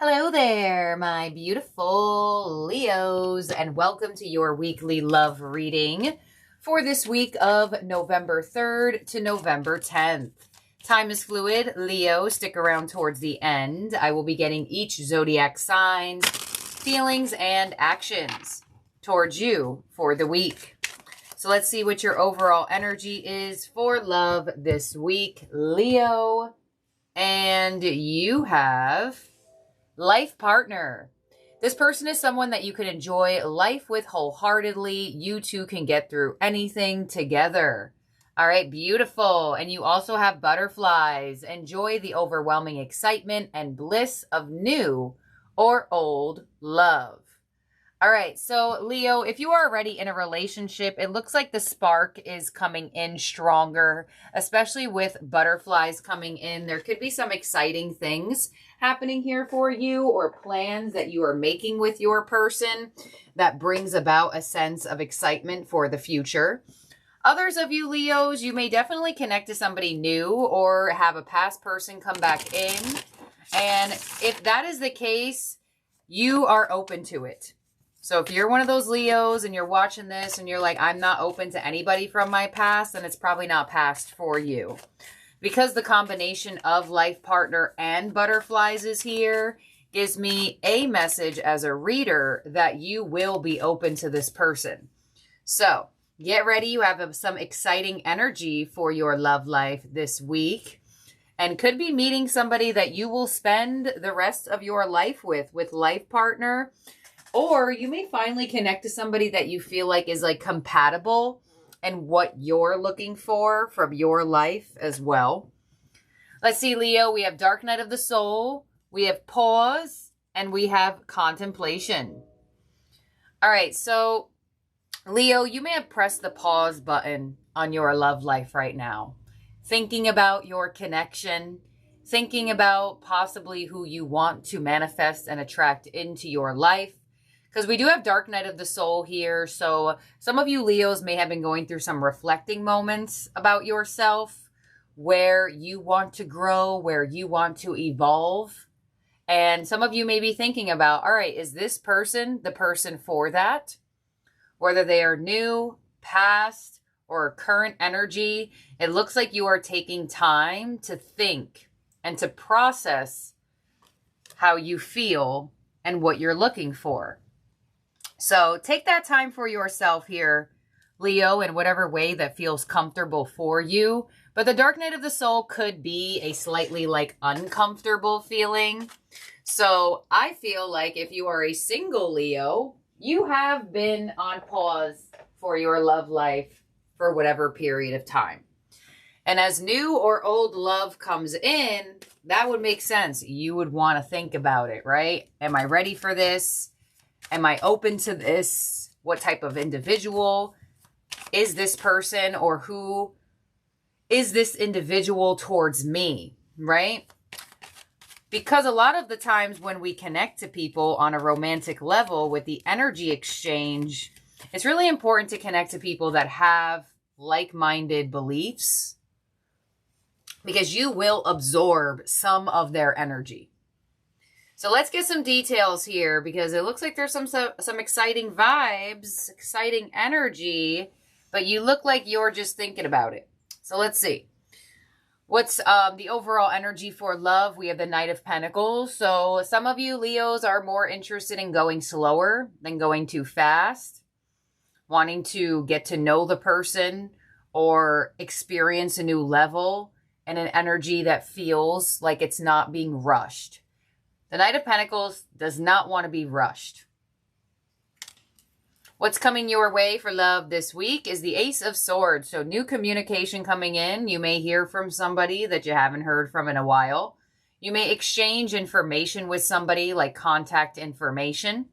Hello there, my beautiful Leos, and welcome to your weekly love reading for this week of November 3rd to November 10th. Time is fluid. Leo, stick around towards the end. I will be getting each zodiac signs, feelings, and actions towards you for the week. So let's see what your overall energy is for love this week, Leo. And you have life partner. This person is someone that you can enjoy life with wholeheartedly. You two can get through anything together. All right, beautiful. And you also have butterflies. Enjoy the overwhelming excitement and bliss of new or old love. All right, so Leo, if you are already in a relationship, it looks like the spark is coming in stronger, especially with butterflies coming in. There could be some exciting things happening here for you or plans that you are making with your person that brings about a sense of excitement for the future. Others of you Leos, you may definitely connect to somebody new or have a past person come back in. And if that is the case, you are open to it. So if you're one of those Leos and you're watching this and you're like, I'm not open to anybody from my past, then it's probably not past for you. Because the combination of life partner and butterflies is here, gives me a message as a reader that you will be open to this person. So get ready. You have some exciting energy for your love life this week and could be meeting somebody that you will spend the rest of your life with life partner. Or you may finally connect to somebody that you feel like is like compatible and what you're looking for from your life as well. Let's see, Leo, we have Dark Night of the Soul, we have Pause, and we have Contemplation. All right, so Leo, you may have pressed the pause button on your love life right now, thinking about your connection, thinking about possibly who you want to manifest and attract into your life. Because we do have Dark Night of the Soul here. So some of you Leos may have been going through some reflecting moments about yourself, where you want to grow, where you want to evolve. And some of you may be thinking about, all right, is this person the person for that? Whether they are new, past, or current energy, it looks like you are taking time to think and to process how you feel and what you're looking for. So take that time for yourself here, Leo, in whatever way that feels comfortable for you. But the Dark Night of the Soul could be a slightly like uncomfortable feeling. So I feel like if you are a single Leo, you have been on pause for your love life for whatever period of time. And as new or old love comes in, that would make sense. You would want to think about it, right? Am I ready for this? Am I open to this? What type of individual is this person, or who is this individual towards me, right? Because a lot of the times when we connect to people on a romantic level with the energy exchange, it's really important to connect to people that have like-minded beliefs, because you will absorb some of their energy. So let's get some details here, because it looks like there's some exciting vibes, exciting energy, but you look like you're just thinking about it. So let's see. What's the overall energy for love? We have the Knight of Pentacles. So some of you Leos are more interested in going slower than going too fast, wanting to get to know the person or experience a new level and an energy that feels like it's not being rushed. The Knight of Pentacles does not want to be rushed. What's coming your way for love this week is the Ace of Swords. So new communication coming in. You may hear from somebody that you haven't heard from in a while. You may exchange information with somebody, like contact information.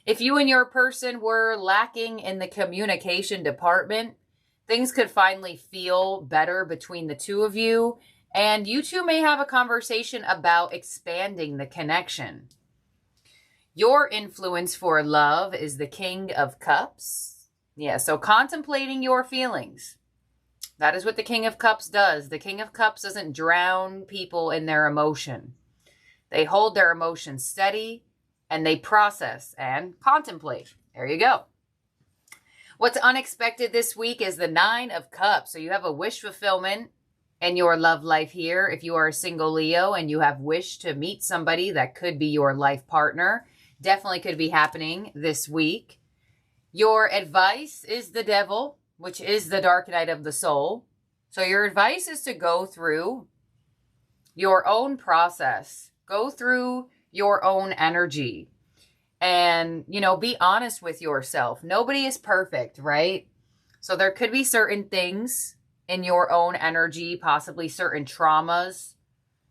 If you and your person were lacking in the communication department, things could finally feel better between the two of you. And you two may have a conversation about expanding the connection. Your influence for love is the King of Cups. Yeah, so contemplating your feelings. That is what the King of Cups does. The King of Cups doesn't drown people in their emotion. They hold their emotions steady, and they process and contemplate. There you go. What's unexpected this week is the 9 of Cups. So you have a wish fulfillment in your love life here. If you are a single Leo and you have wished to meet somebody that could be your life partner, definitely could be happening this week. Your advice is the Devil, which is the dark night of the soul. So your advice is to go through your own process. Go through your own energy. And, you know, be honest with yourself. Nobody is perfect, right? So there could be certain things in your own energy, possibly certain traumas,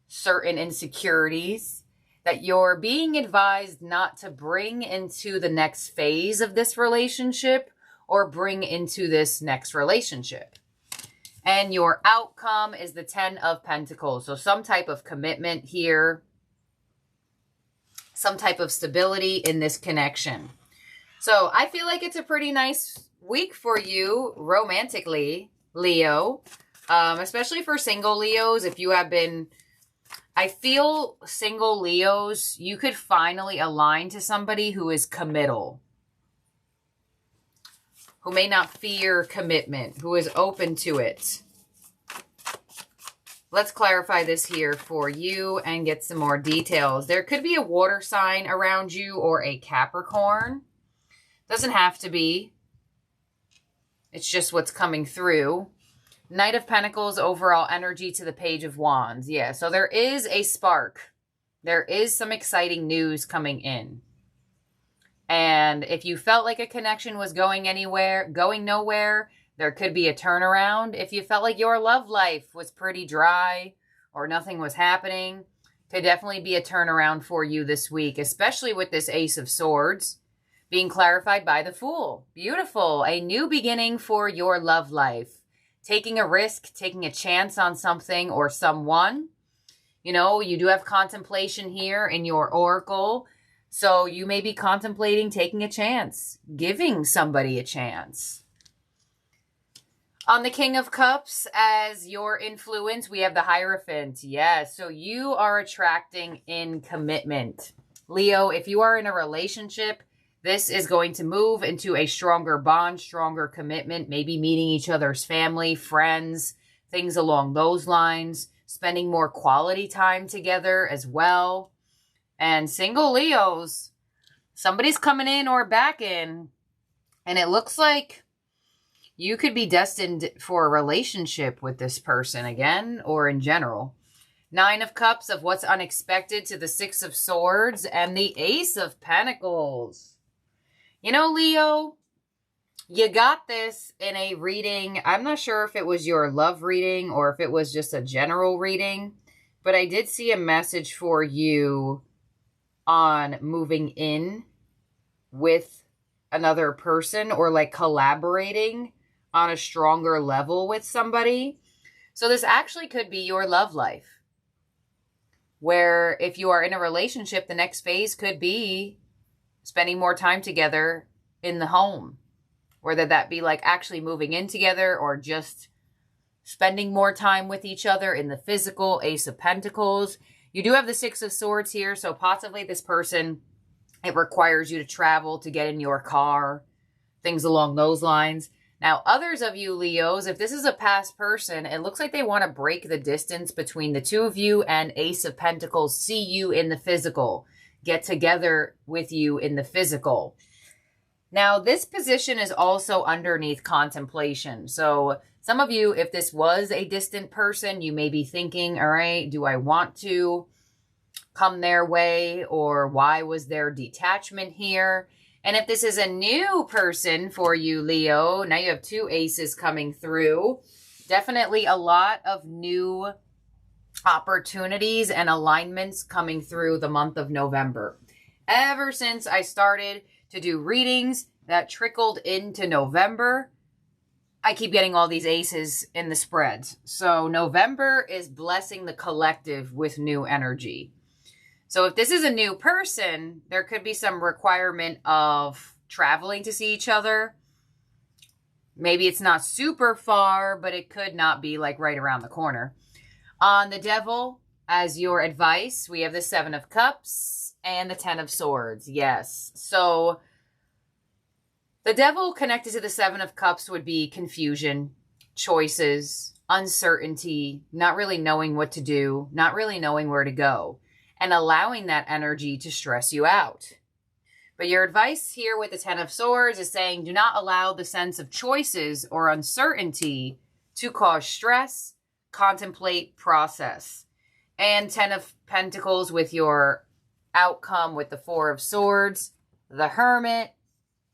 certain insecurities that you're being advised not to bring into the next phase of this relationship or bring into this next relationship. And your outcome is the 10 of Pentacles. So some type of commitment here, some type of stability in this connection. So I feel like it's a pretty nice week for you romantically, Leo, especially for single Leos. If you have been, I feel single Leos, you could finally align to somebody who is committal, who may not fear commitment, who is open to it. Let's clarify this here for you and get some more details. There could be a water sign around you or a Capricorn. Doesn't have to be. It's just what's coming through. Knight of Pentacles, overall energy to the Page of Wands. Yeah, so there is a spark. There is some exciting news coming in. And if you felt like a connection was going nowhere, there could be a turnaround. If you felt like your love life was pretty dry or nothing was happening, could definitely be a turnaround for you this week, especially with this Ace of Swords being clarified by the Fool. Beautiful. A new beginning for your love life. Taking a risk, taking a chance on something or someone. You know, you do have contemplation here in your oracle. So you may be contemplating taking a chance, giving somebody a chance. On the King of Cups, as your influence, we have the Hierophant. Yes, so you are attracting in commitment. Leo, if you are in a relationship, this is going to move into a stronger bond, stronger commitment, maybe meeting each other's family, friends, things along those lines, spending more quality time together as well. And single Leos, somebody's coming in or back in, and it looks like you could be destined for a relationship with this person again, or in general. 9 of Cups of what's unexpected to the 6 of Swords and the Ace of Pentacles. You know, Leo, you got this in a reading. I'm not sure if it was your love reading or if it was just a general reading, but I did see a message for you on moving in with another person or like collaborating on a stronger level with somebody. So this actually could be your love life, where if you are in a relationship, the next phase could be spending more time together in the home, whether that be like actually moving in together or just spending more time with each other in the physical. Ace of Pentacles. You do have the 6 of Swords here, so possibly this person, it requires you to travel, to get in your car, things along those lines. Now, others of you Leos, if this is a past person, it looks like they want to break the distance between the two of you, and Ace of Pentacles, see you in the physical, get together with you in the physical. Now, this position is also underneath contemplation. So some of you, if this was a distant person, you may be thinking, all right, do I want to come their way, or why was there detachment here? And if this is a new person for you, Leo, now you have 2 aces coming through. Definitely a lot of new opportunities and alignments coming through the month of November. Ever since I started to do readings that trickled into November, I keep getting all these aces in the spreads. So November is blessing the collective with new energy. So if this is a new person, there could be some requirement of traveling to see each other. Maybe it's not super far, but it could not be like right around the corner. On the Devil, as your advice, we have the Seven of Cups and the Ten of Swords. Yes. So the devil connected to the Seven of Cups would be confusion, choices, uncertainty, not really knowing what to do, not really knowing where to go, and allowing that energy to stress you out. But your advice here with the Ten of Swords is saying, do not allow the sense of choices or uncertainty to cause stress. Contemplate, process. And Ten of Pentacles with your outcome with the Four of Swords, the Hermit,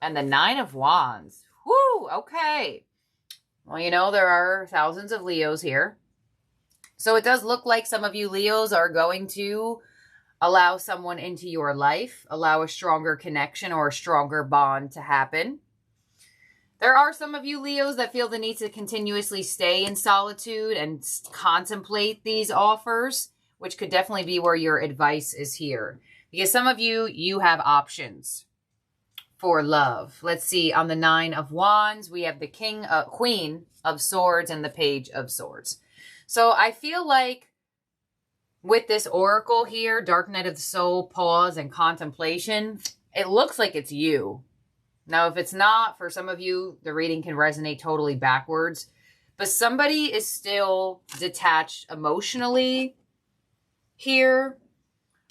and the Nine of Wands. Whoo, okay. Well, you know, there are thousands of Leos here. So it does look like some of you Leos are going to allow someone into your life, allow a stronger connection or a stronger bond to happen. There are some of you Leos that feel the need to continuously stay in solitude and contemplate these offers, which could definitely be where your advice is here. Because some of you, you have options for love. Let's see, on the Nine of Wands, we have the Queen of Swords and the Page of Swords. So I feel like with this oracle here, Dark Night of the Soul, pause, and contemplation, it looks like it's you. Now, if it's not, for some of you, the reading can resonate totally backwards. But somebody is still detached emotionally here,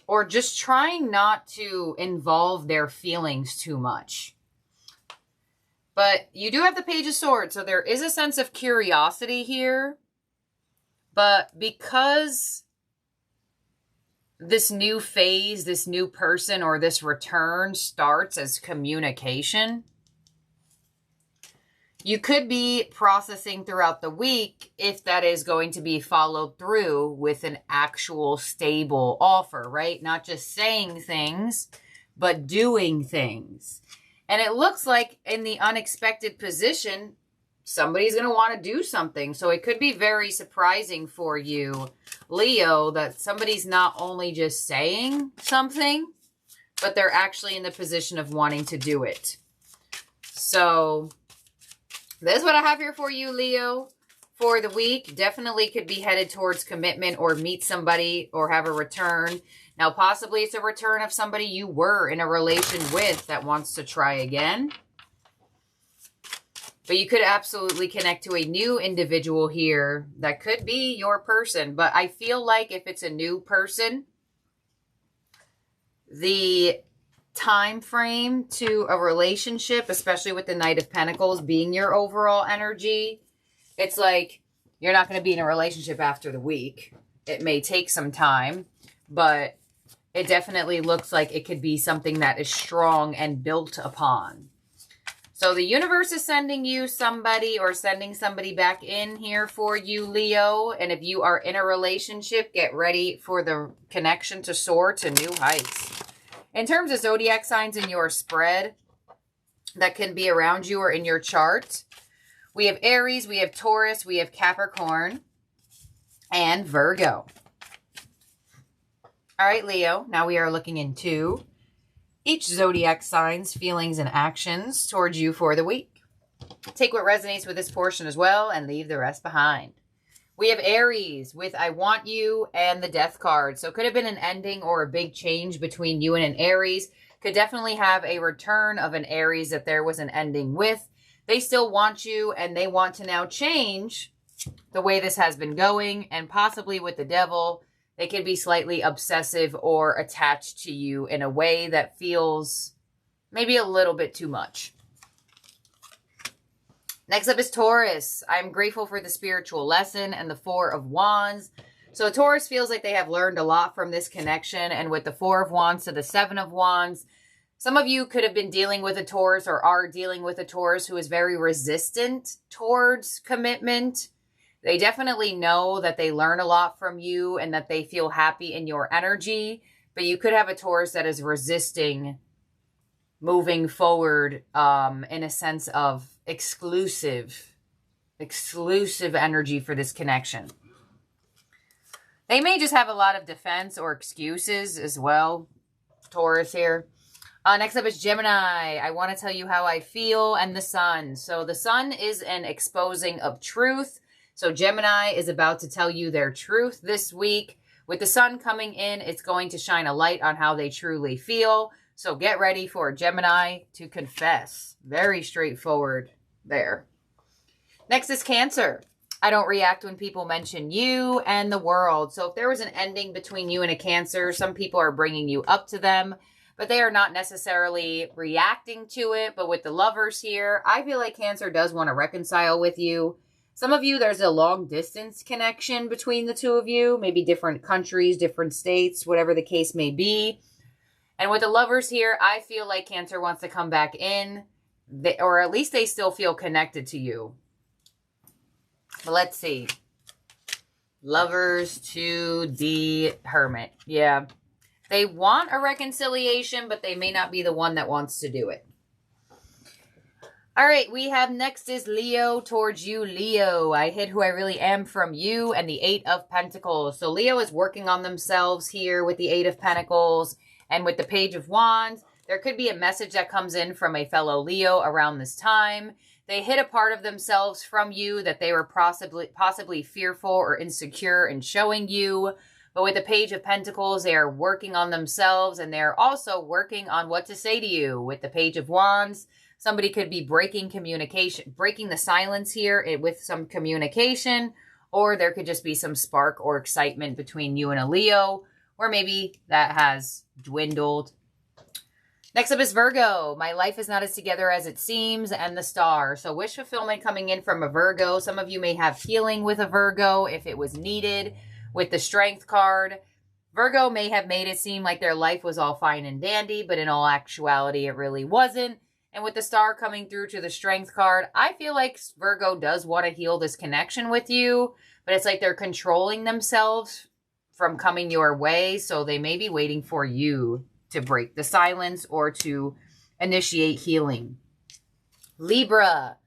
or just trying not to involve their feelings too much. But you do have the Page of Swords, so there is a sense of curiosity here. But because this new phase, this new person, or this return starts as communication, you could be processing throughout the week if that is going to be followed through with an actual stable offer, right? Not just saying things, but doing things. And it looks like in the unexpected position, somebody's going to want to do something. So it could be very surprising for you, Leo, that somebody's not only just saying something, but they're actually in the position of wanting to do it. So this is what I have here for you, Leo, for the week. Definitely could be headed towards commitment or meet somebody or have a return. Now, possibly it's a return of somebody you were in a relation with that wants to try again. But you could absolutely connect to a new individual here that could be your person. But I feel like if it's a new person, the time frame to a relationship, especially with the Knight of Pentacles being your overall energy, it's like you're not going to be in a relationship after the week. It may take some time, but it definitely looks like it could be something that is strong and built upon. So the universe is sending you somebody or sending somebody back in here for you, Leo. And if you are in a relationship, get ready for the connection to soar to new heights. In terms of zodiac signs in your spread that can be around you or in your chart, we have Aries, we have Taurus, we have Capricorn, and Virgo. All right, Leo, now we are looking into each zodiac sign's feelings and actions towards you for the week. Take what resonates with this portion as well and leave the rest behind. We have Aries with I Want You and the Death card. So it could have been an ending or a big change between you and an Aries. Could definitely have a return of an Aries that there was an ending with. They still want you and they want to now change the way this has been going. And possibly with the Devil, they could be slightly obsessive or attached to you in a way that feels maybe a little bit too much. Next up is Taurus. I'm grateful for the spiritual lesson and the Four of Wands. So Taurus feels like they have learned a lot from this connection. And with the Four of Wands to the Seven of Wands, some of you could have been dealing with a Taurus or are dealing with a Taurus who is very resistant towards commitment. They definitely know that they learn a lot from you and that they feel happy in your energy. But you could have a Taurus that is resisting moving forward in a sense of exclusive energy for this connection. They may just have a lot of defense or excuses as well, Taurus here. Next up is Gemini. I want to tell you how I feel, and the Sun. So the Sun is an exposing of truth. So Gemini is about to tell you their truth this week With the sun coming in, it's going to shine a light on how they truly feel. So get ready for Gemini to confess. Very straightforward there. Next is Cancer. I don't react when people mention you and the world. So if there was an ending between you and a Cancer, some people are bringing you up to them, but they are not necessarily reacting to it. But with the Lovers here, I feel like Cancer does want to reconcile with you. Some of you, there's a long distance connection between the two of you, maybe different countries, different states, whatever the case may be. And with the Lovers here, I feel like Cancer wants to come back in, or at least they still feel connected to you. But let's see. Lovers to the Hermit. Yeah. They want a reconciliation, but they may not be the one that wants to do it. All right, we have next is Leo towards you, Leo. I hid who I really am from you and the 8 of Pentacles. So Leo is working on themselves here with the 8 of Pentacles and with the Page of Wands. There could be a message that comes in from a fellow Leo around this time. They hid a part of themselves from you that they were possibly fearful or insecure in showing you. But with the Page of Pentacles, they are working on themselves and they're also working on what to say to you. With the Page of Wands, somebody could be breaking communication, breaking the silence here with some communication, or there could just be some spark or excitement between you and a Leo, or maybe that has dwindled. Next up is Virgo. My life is not as together as it seems, and the Star. So wish fulfillment coming in from a Virgo. Some of you may have healing with a Virgo if it was needed. With the Strength card, Virgo may have made it seem like their life was all fine and dandy, but in all actuality, it really wasn't. And with the Star coming through to the Strength card, I feel like Virgo does want to heal this connection with you, but it's like they're controlling themselves from coming your way, so they may be waiting for you to break the silence or to initiate healing. Libra.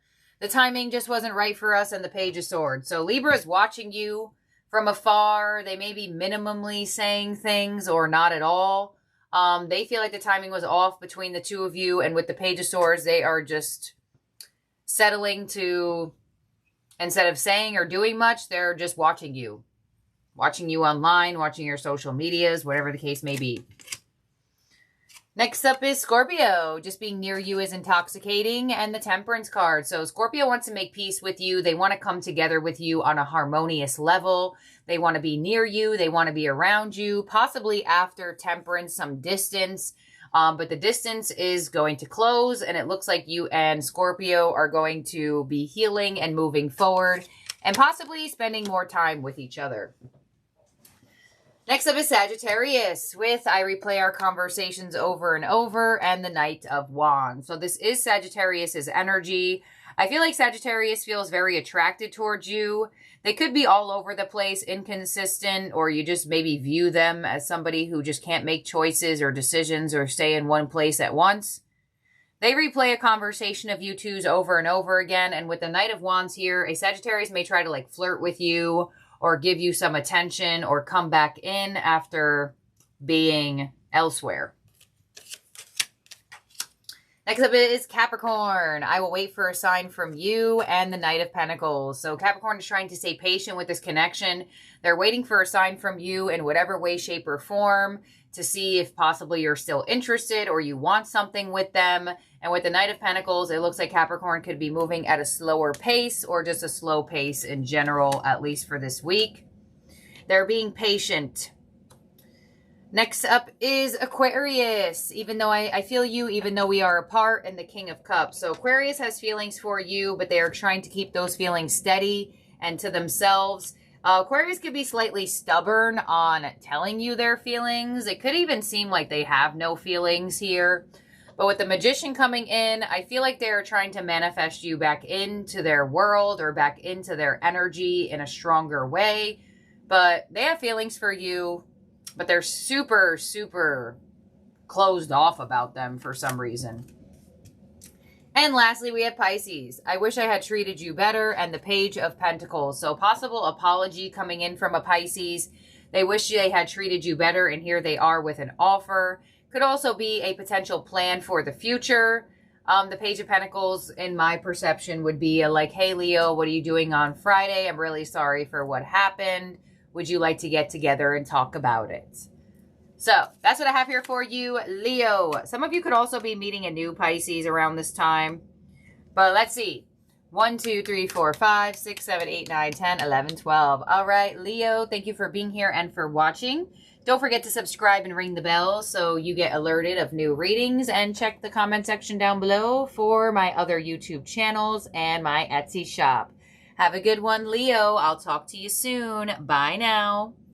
The timing just wasn't right for us and the Page of Swords. So Libra is watching you from afar. They may be minimally saying things or not at all. They feel like the timing was off between the two of you. And with the Page of Swords, they are just settling to, instead of saying or doing much, they're just watching you. Watching you online, watching your social medias, whatever the case may be. Next up is Scorpio. Just being near you is intoxicating, and the Temperance card. So Scorpio wants to make peace with you. They want to come together with you on a harmonious level. They want to be near you. They want to be around you, possibly after Temperance, some distance. But the distance is going to close, and it looks like you and Scorpio are going to be healing and moving forward, and possibly spending more time with each other. Next up is Sagittarius with I replay our conversations over and over and the Knight of Wands. So this is Sagittarius's energy. I feel like Sagittarius feels very attracted towards you. They could be all over the place, inconsistent, or you just maybe view them as somebody who just can't make choices or decisions or stay in one place at once. They replay a conversation of you twos over and over again. And with the Knight of Wands here, a Sagittarius may try to like flirt with you or give you some attention or come back in after being elsewhere. Next up is Capricorn. I will wait for a sign from you and the Knight of Pentacles. So Capricorn is trying to stay patient with this connection. They're waiting for a sign from you in whatever way, shape, or form to see if possibly you're still interested or you want something with them. And with the Knight of Pentacles, it looks like Capricorn could be moving at a slower pace or just a slow pace in general, at least for this week. They're being patient. Next up is Aquarius. Even though I feel you, even though we are apart, and the King of Cups. So Aquarius has feelings for you, but they are trying to keep those feelings steady and to themselves. Aquarius could be slightly stubborn on telling you their feelings. It could even seem like they have no feelings here. But with the Magician coming in, I feel like they're trying to manifest you back into their world or back into their energy in a stronger way. But they have feelings for you, but they're super, super closed off about them for some reason. And lastly, we have Pisces. I wish I had treated you better, and the Page of Pentacles. So possible apology coming in from a Pisces. They wish they had treated you better, and here they are with an offer. Could also be a potential plan for the future. The Page of Pentacles, in my perception, would be like, hey, Leo, what are you doing on Friday? I'm really sorry for what happened. would you like to get together and talk about it? So that's what I have here for you, Leo. Some of you could also be meeting a new Pisces around this time. But let's see. 1, 2, 3, 4, 5, 6, 7, 8, 9, 10, 11, 12. All right, Leo, thank you for being here and for watching. Don't forget to subscribe and ring the bell so you get alerted of new readings, and check the comment section down below for my other YouTube channels and my Etsy shop. Have a good one, Leo. I'll talk to you soon. Bye now.